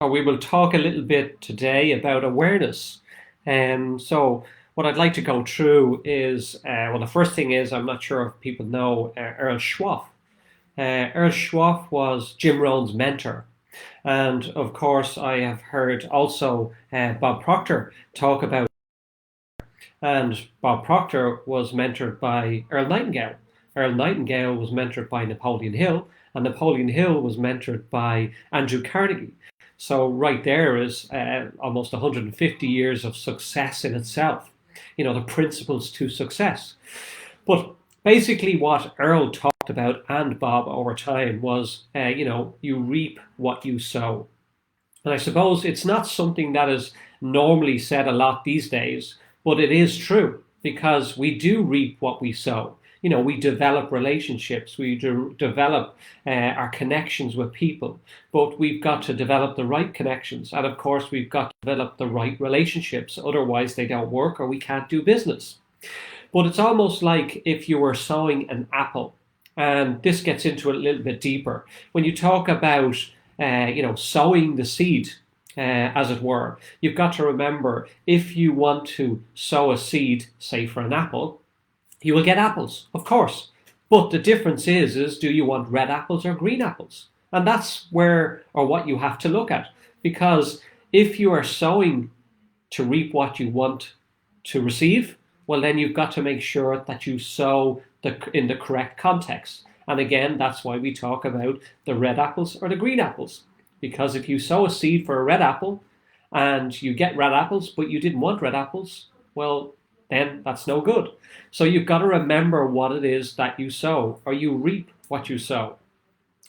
We will talk a little bit today about awareness. So, what I'd like to go through is well, the first thing is I'm not sure if people know Earl Schwab. Earl Schwab was Jim Rohn's mentor. And of course, I have heard also Bob Proctor talk about, and Bob Proctor was mentored by Earl Nightingale. Earl Nightingale was mentored by Napoleon Hill, and Napoleon Hill was mentored by Andrew Carnegie. So right there is almost 150 years of success in itself. The principles to success. But basically, what Earl talked about and Bob over time was, you reap what you sow. And I suppose it's not something that is normally said a lot these days, but it is true because we do reap what we sow. We develop relationships, we develop our connections with people, but we've got to develop the right connections. And of course, we've got to develop the right relationships. Otherwise, they don't work or we can't do business. But it's almost like if you were sowing an apple, and this gets into it a little bit deeper. When you talk about, sowing the seed, as it were, you've got to remember if you want to sow a seed, say for an apple, you will get apples, of course. But the difference is do you want red apples or green apples? And that's where or what you have to look at. Because if you are sowing to reap what you want to receive, well, then you've got to make sure that you sow in the correct context. And again, that's why we talk about the red apples or the green apples. Because if you sow a seed for a red apple and you get red apples, but you didn't want red apples, well, then that's no good. So you've got to remember what it is that you sow, or you reap what you sow.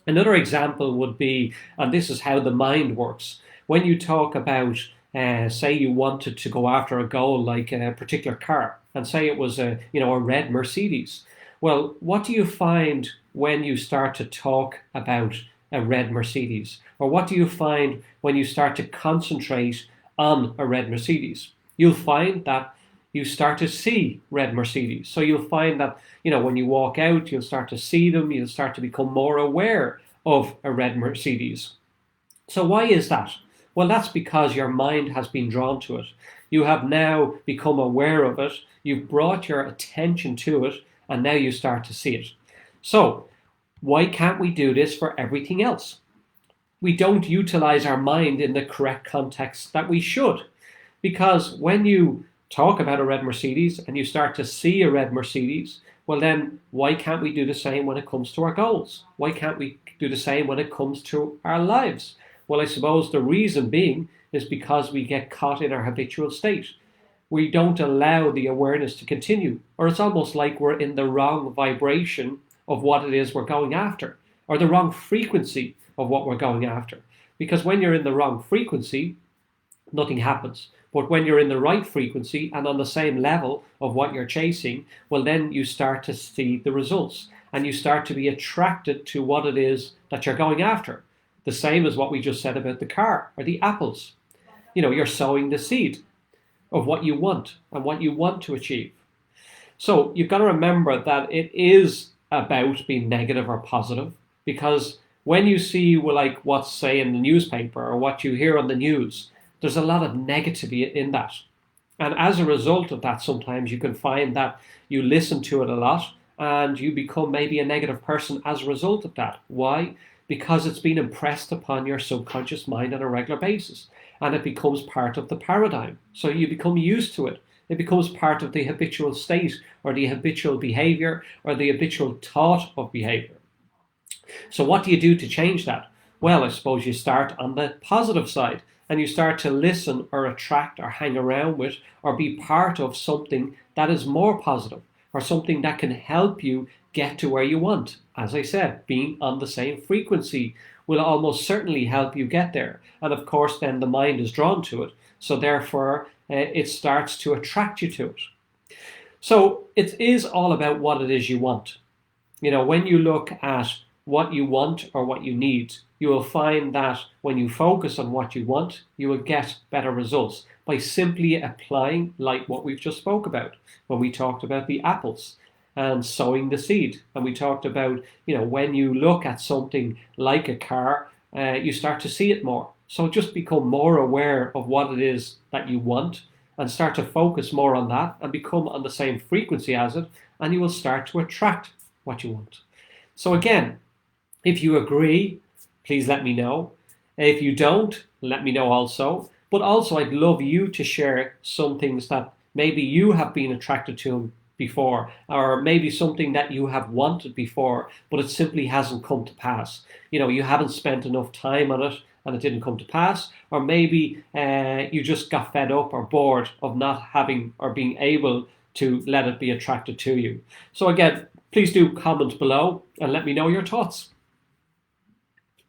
Another example would be, and this is how the mind works, when you talk about, say you wanted to go after a goal like a particular car, and say it was a red Mercedes. Well, what do you find when you start to talk about a red Mercedes? Or what do you find when you start to concentrate on a red Mercedes? You'll find that you start to see red Mercedes. So you'll find that, when you walk out, you'll start to see them, you'll start to become more aware of a red Mercedes. So why is that? Well, that's because your mind has been drawn to it. You have now become aware of it, you've brought your attention to it, and now you start to see it. So, why can't we do this for everything else? We don't utilize our mind in the correct context that we should. Because when you talk about a red Mercedes and you start to see a red Mercedes, well then why can't we do the same when it comes to our goals? Why can't we do the same when it comes to our lives? Well, I suppose the reason being is because we get caught in our habitual state. We don't allow the awareness to continue, or it's almost like we're in the wrong vibration of what it is we're going after, or the wrong frequency of what we're going after. Because when you're in the wrong frequency, nothing happens. But when you're in the right frequency and on the same level of what you're chasing, well, then you start to see the results and you start to be attracted to what it is that you're going after. The same as what we just said about the car or the apples. You're sowing the seed of what you want and what you want to achieve. So you've got to remember that it is about being negative or positive, because when you see, well, like what's say in the newspaper or what you hear on the news, there's a lot of negativity in that. And as a result of that, sometimes you can find that you listen to it a lot and you become maybe a negative person as a result of that. Why? Because it's been impressed upon your subconscious mind on a regular basis and it becomes part of the paradigm. So you become used to it. It becomes part of the habitual state or the habitual behavior or the habitual thought of behavior. So what do you do to change that? Well, I suppose you start on the positive side and you start to listen or attract or hang around with or be part of something that is more positive or something that can help you get to where you want. As I said, being on the same frequency will almost certainly help you get there. And of course, then the mind is drawn to it. So therefore, it starts to attract you to it. So it is all about what it is you want. When you look at what you want or what you need, you will find that when you focus on what you want, you will get better results by simply applying like what we've just spoke about when we talked about the apples and sowing the seed. And we talked about, when you look at something like a car, you start to see it more. So just become more aware of what it is that you want and start to focus more on that and become on the same frequency as it, and you will start to attract what you want. So again, if you agree, please let me know. If you don't, let me know also. But also, I'd love you to share some things that maybe you have been attracted to before, or maybe something that you have wanted before, but it simply hasn't come to pass. You haven't spent enough time on it and it didn't come to pass, or maybe you just got fed up or bored of not having or being able to let it be attracted to you. So again, please do comment below and let me know your thoughts.